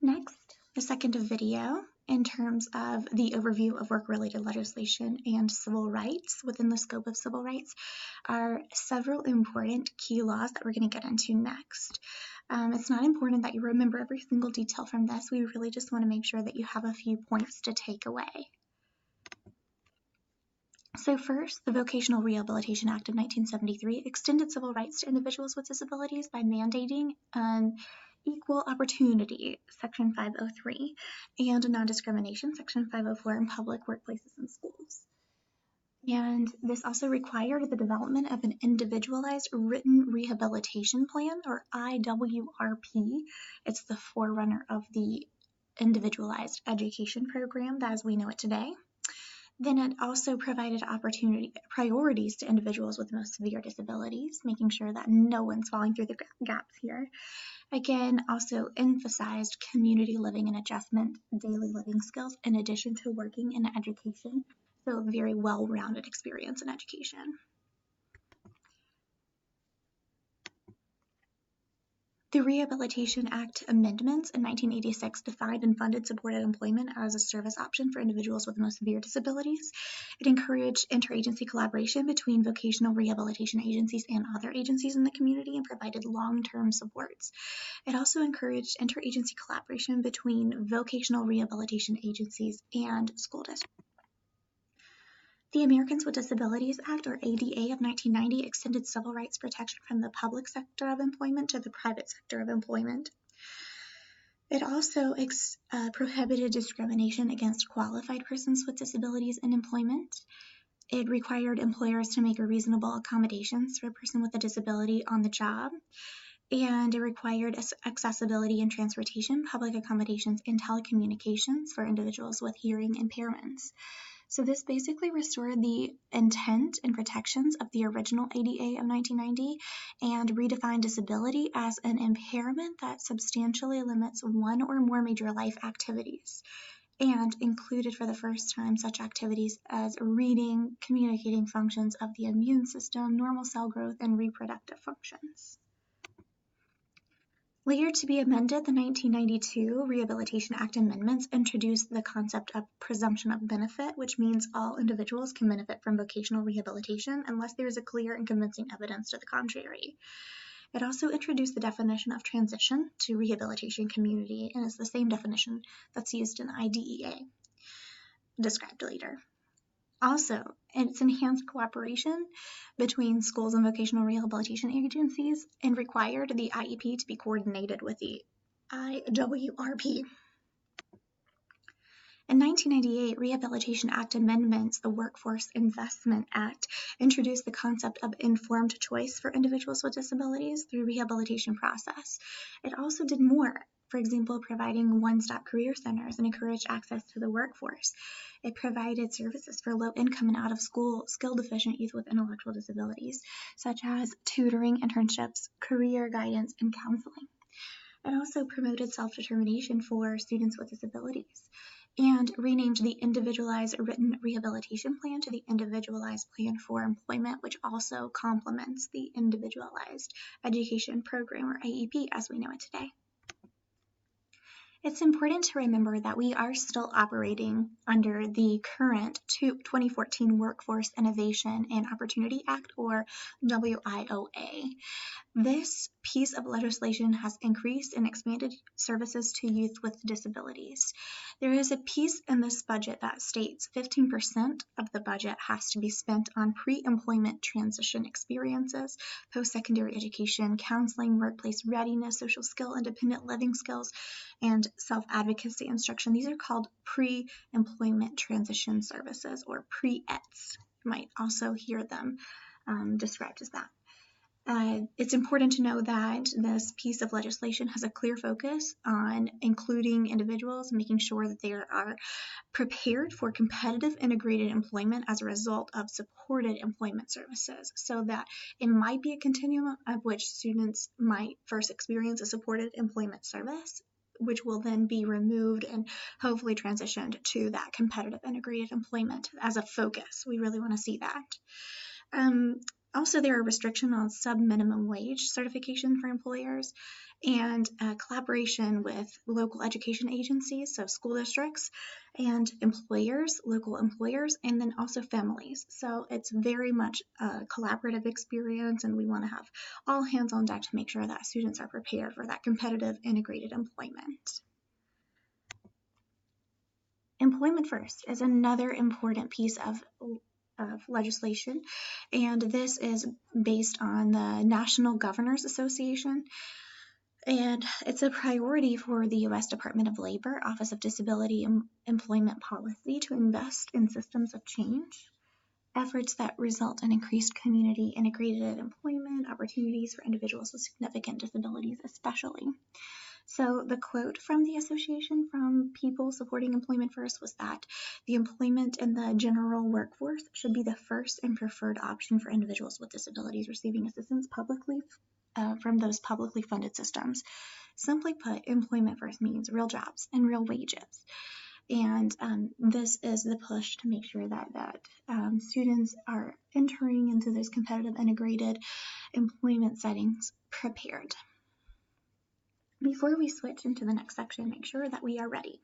Next, the second video in terms of the overview of work-related legislation and civil rights within the scope of civil rights are several important key laws that we're going to get into next. It's not important that you remember every single detail from this. We really just want to make sure that you have a few points to take away. So first, the Vocational Rehabilitation Act of 1973 extended civil rights to individuals with disabilities by mandating equal opportunity, Section 503, and non-discrimination, Section 504, in public workplaces and schools. And this also required the development of an individualized written rehabilitation plan, or IWRP. It's the forerunner of the individualized education program as we know it today. Then it also provided priorities to individuals with the most severe disabilities, making sure that no one's falling through the gaps here. Again, also emphasized community living and adjustment, daily living skills, in addition to working in education. So a very well-rounded experience in education. The Rehabilitation Act amendments in 1986 defined and funded supported employment as a service option for individuals with the most severe disabilities. It encouraged interagency collaboration between vocational rehabilitation agencies and other agencies in the community and provided long-term supports. It also encouraged interagency collaboration between vocational rehabilitation agencies and school districts. The Americans with Disabilities Act, or ADA, of 1990 extended civil rights protection from the public sector of employment to the private sector of employment. It also prohibited discrimination against qualified persons with disabilities in employment. It required employers to make reasonable accommodations for a person with a disability on the job. And it required accessibility in transportation, public accommodations, and telecommunications for individuals with hearing impairments. So this basically restored the intent and protections of the original ADA of 1990 and redefined disability as an impairment that substantially limits one or more major life activities, and included for the first time such activities as reading, communicating functions of the immune system, normal cell growth, and reproductive functions. Later to be amended, the 1992 Rehabilitation Act amendments introduced the concept of presumption of benefit, which means all individuals can benefit from vocational rehabilitation unless there is a clear and convincing evidence to the contrary. It also introduced the definition of transition to rehabilitation community, and is the same definition that's used in the IDEA, described later. Also, it's enhanced cooperation between schools and vocational rehabilitation agencies and required the IEP to be coordinated with the IWRP. In 1998, Rehabilitation Act amendments, the Workforce Investment Act, introduced the concept of informed choice for individuals with disabilities through rehabilitation process. It also did more, for example, providing one-stop career centers and encouraged access to the workforce. It provided services for low-income and out-of-school skill-deficient youth with intellectual disabilities, such as tutoring, internships, career guidance, and counseling. It also promoted self-determination for students with disabilities and renamed the Individualized Written Rehabilitation Plan to the Individualized Plan for Employment, which also complements the Individualized Education Program, or IEP, as we know it today. It's important to remember that we are still operating under the current 2014 Workforce Innovation and Opportunity Act, or WIOA. This piece of legislation has increased and expanded services to youth with disabilities. There is a piece in this budget that states 15% of the budget has to be spent on pre-employment transition experiences, post-secondary education, counseling, workplace readiness, social skill, independent living skills, and self-advocacy instruction. These are called pre-employment transition services, or pre-ETS. You might also hear them described as that. It's important to know that this piece of legislation has a clear focus on including individuals, making sure that they are prepared for competitive integrated employment as a result of supported employment services, so that it might be a continuum of which students might first experience a supported employment service, which will then be removed and hopefully transitioned to that competitive integrated employment as a focus. We really want to see that. Also, there are restrictions on sub-minimum wage certification for employers and collaboration with local education agencies, so school districts and employers, local employers, and then also families. So it's very much a collaborative experience, and we want to have all hands on deck to make sure that students are prepared for that competitive integrated employment. Employment First is another important piece of legislation, and this is based on the National Governors Association, and it's a priority for the U.S. Department of Labor, Office of Disability Employment Policy to invest in systems of change, efforts that result in increased community integrated employment opportunities for individuals with significant disabilities especially. So the quote from the association from people supporting Employment First was that the employment in the general workforce should be the first and preferred option for individuals with disabilities receiving assistance publicly from those publicly funded systems. Simply put, Employment First means real jobs and real wages. And this is the push to make sure that students are entering into those competitive integrated employment settings prepared. Before we switch into the next section, make sure that we are ready.